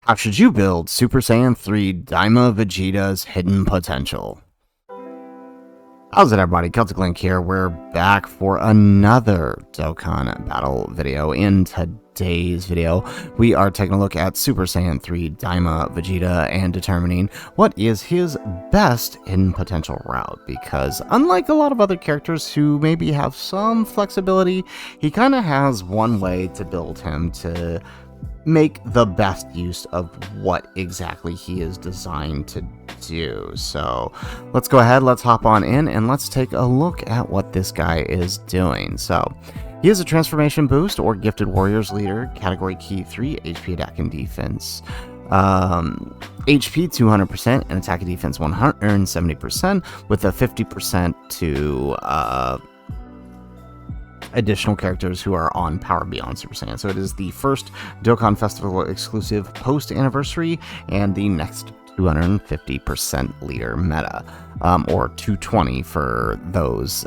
How should you build Super Saiyan 3 Daima Vegeta's hidden potential? How's it, everybody? Celtic Link here. We're back for another Dokkan battle video. In today's video, we are taking a look at Super Saiyan 3 Daima Vegeta and determining what is his best hidden potential route, because unlike a lot of other characters who maybe have some flexibility, he kind of has one way to build him to make the best use of what exactly he is designed to do. So let's go ahead, let's hop on in, and let's take a look at what this guy is doing. So he is a transformation boost or gifted warriors leader, category key 3, HP attack and defense. HP 200% and attack and defense 170% with a 50% to additional characters who are on Power Beyond Super Saiyan. So it is the first Dokkan Festival exclusive post-anniversary and the next 250% leader meta, or 220 for those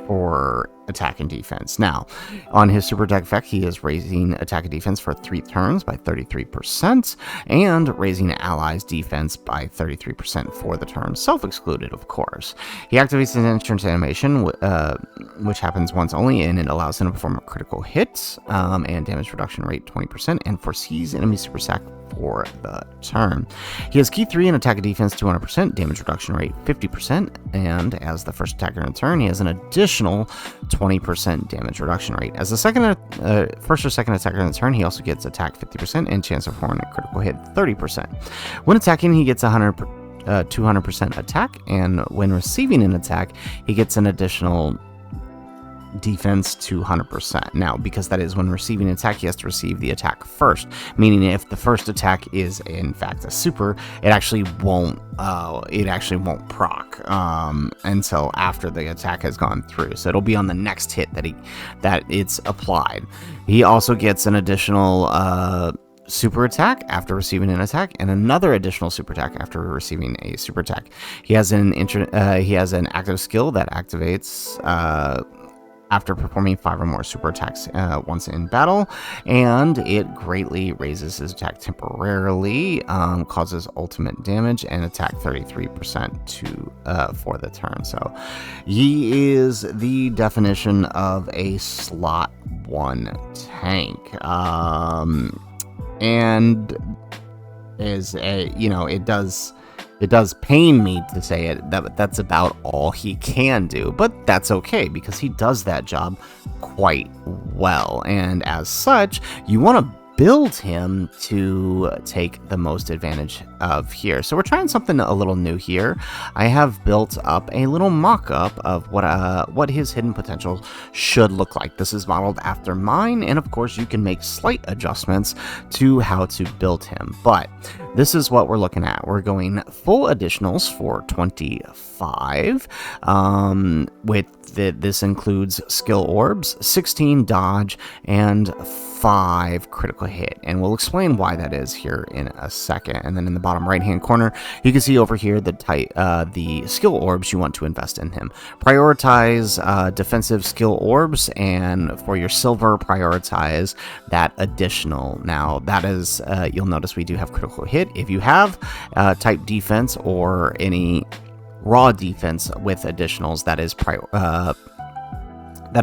for attack and defense. Now, on his super attack effect, he is raising attack and defense for 3 turns by 33% and raising allies defense by 33% for the turn, self-excluded, of course. He activates his entrance animation, which happens once only, and it allows him to perform a critical hit and damage reduction rate 20%, and foresees enemy super sack for the turn. He has key 3 and attack and defense 200%, damage reduction rate 50%, and as the first attacker in a turn, he has an additional 20% damage reduction rate. As the first or second attacker in the turn, he also gets attack 50% and chance of performing a critical hit 30%. When attacking, he gets 200% attack, and when receiving an attack, he gets an additional defense 200%. Now, because that is when receiving an attack, he has to receive the attack first, meaning if the first attack is in fact a super, it actually won't proc until after the attack has gone through. So it'll be on the next hit that it's applied. He also gets an additional super attack after receiving an attack, and another additional super attack after receiving a super attack. He has an active skill that activates after performing 5 or more super attacks once in battle, and it greatly raises his attack temporarily, causes ultimate damage, and attack 33% for the turn. So he is the definition of a slot 1 tank, and is a, it does pain me to say it, that's about all he can do, but that's okay because he does that job quite well, and as such, you want to build him to take the most advantage of here. So we're trying something a little new here. I have built up a little mock-up of what his hidden potential should look like. This is modeled after mine, and of course you can make slight adjustments to how to build him, but this is what we're looking at. We're going full additionals for 25, this includes skill orbs, 16 dodge, and 5 critical hit, and we'll explain why that is here in a second. And then in the bottom right hand corner, you can see over here the skill orbs you want to invest in him. Prioritize defensive skill orbs, and for your silver, prioritize that additional. Now that is, you'll notice we do have critical hit. If you have type defense or any raw defense with additionals, that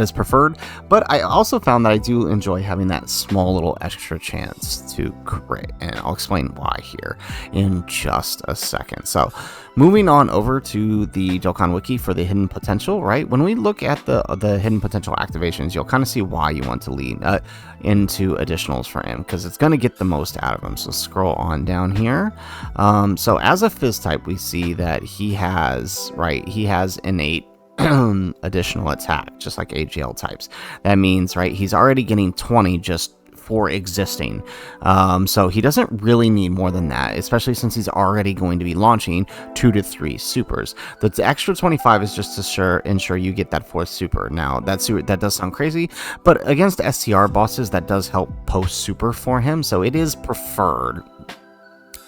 is preferred, but I also found that I do enjoy having that small little extra chance to crit, and I'll explain why here in just a second. So moving on over to the Dokkan Wiki for the hidden potential, right? When we look at the hidden potential activations, you'll kind of see why you want to lean into additionals for him, because it's going to get the most out of him. So scroll on down here. So as a Fizz type, we see that he has innate additional attack, just like AGL types. That means, right, he's already getting 20 just for existing, so he doesn't really need more than that, especially since he's already going to be launching 2 to 3 supers. The extra 25 is just to ensure you get that 4th super. Now that does sound crazy, but against STR bosses that does help post super for him, so it is preferred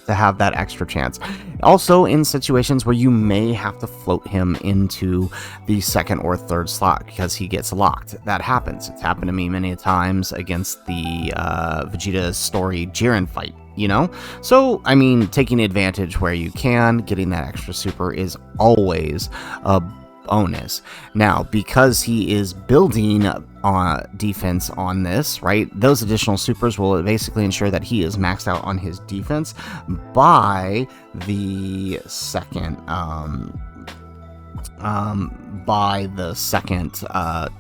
to to have that extra chance. Also, in situations where you may have to float him into the second or third slot because he gets locked. That happens. It's happened to me many times against the Vegeta story Jiren fight, you know? So, I mean, taking advantage where you can, getting that extra super is always a bonus. Now, because he is building defense on this, right, those additional supers will basically ensure that he is maxed out on his defense by the second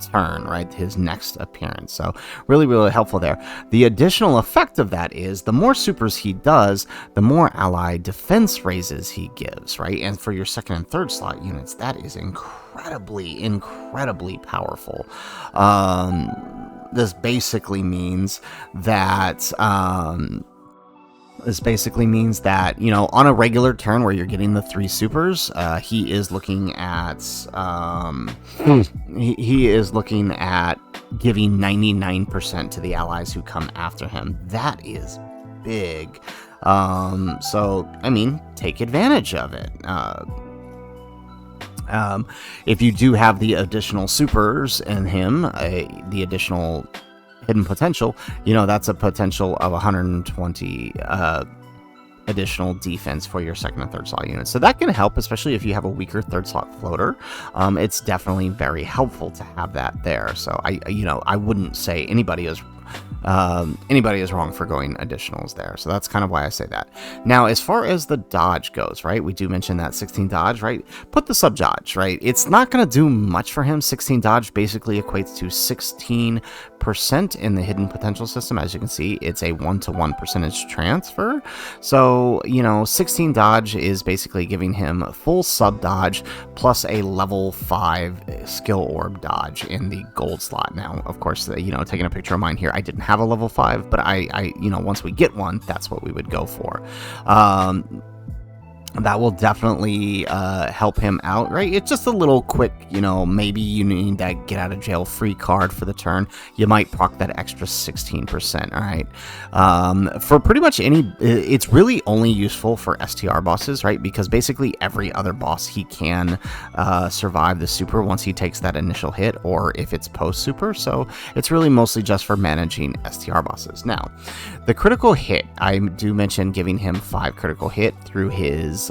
turn, right, his next appearance. So really, really helpful there. The additional effect of that is the more supers he does, the more ally defense raises he gives, right? And for your second and third slot units, that is incredibly powerful. This basically means that you know, on a regular turn where you're getting the 3 supers, he is looking at he is looking at giving 99% to the allies who come after him. That is big. So I mean, take advantage of it. If you do have the additional supers in him, the additional hidden potential, you know, that's a potential of 120 additional defense for your second and third slot units. So that can help, especially if you have a weaker third slot floater. It's definitely very helpful to have that there. So I wouldn't say anybody is wrong for going additionals there. So that's kind of why I say that. Now, as far as the dodge goes, right, we do mention that 16 dodge, right? Put the sub dodge, right? It's not going to do much for him. 16 dodge basically equates to 16% in the hidden potential system. As you can see, it's a 1-to-1 percentage transfer. So, you know, 16 dodge is basically giving him full sub dodge plus a level 5 skill orb dodge in the gold slot. Now, of course, you know, taking a picture of mine here, I didn't have a level 5, but I you know, once we get one, that's what we would go for. That will definitely help him out, right? It's just a little quick, you know, maybe you need that get out of jail free card for the turn. You might proc that extra 16%, all right? For pretty much any, it's really only useful for STR bosses, right? Because basically every other boss, he can survive the super once he takes that initial hit, or if it's post super. So it's really mostly just for managing STR bosses. Now, the critical hit, I do mention giving him 5 critical hit through his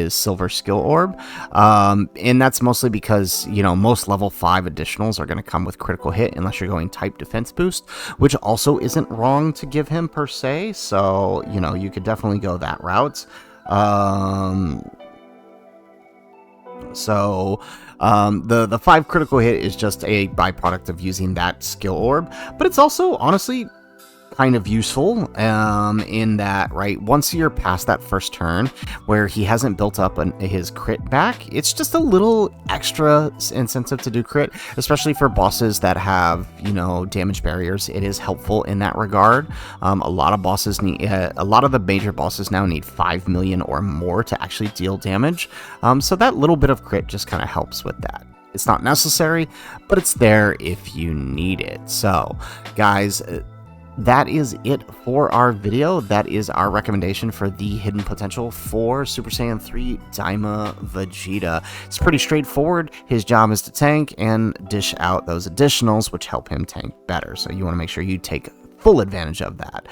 silver skill orb, and that's mostly because, you know, most level 5 additionals are going to come with critical hit unless you're going type defense boost, which also isn't wrong to give him per se. So, you know, you could definitely go that route. The 5 critical hit is just a byproduct of using that skill orb, but it's also honestly kind of useful in that, right, once you're past that first turn where he hasn't built up his crit back, it's just a little extra incentive to do crit, especially for bosses that have, you know, damage barriers. It is helpful in that regard. A lot of bosses need, a lot of the major bosses now need 5 million or more to actually deal damage. So that little bit of crit just kind of helps with that. It's not necessary, but it's there if you need it. So, guys, that is it for our video. That is our recommendation for the hidden potential for Super Saiyan 3 Daima Vegeta. It's pretty straightforward. His job is to tank and dish out those additionals, which help him tank better. So you want to make sure you take full advantage of that.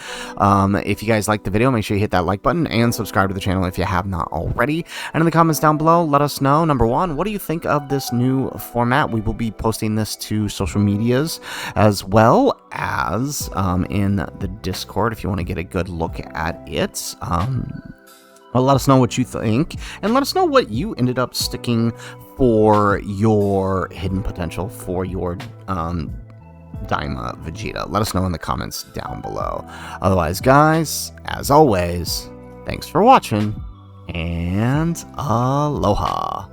If you guys like the video, make sure you hit that like button and subscribe to the channel if you have not already. And in the comments down below, let us know, number one, what do you think of this new format? We will be posting this to social medias as well as in the Discord if you want to get a good look at it. Well, let us know what you think, and let us know what you ended up sticking for your hidden potential for your Daima Vegeta. Let us know in the comments down below. Otherwise, guys, as always, thanks for watching, and aloha.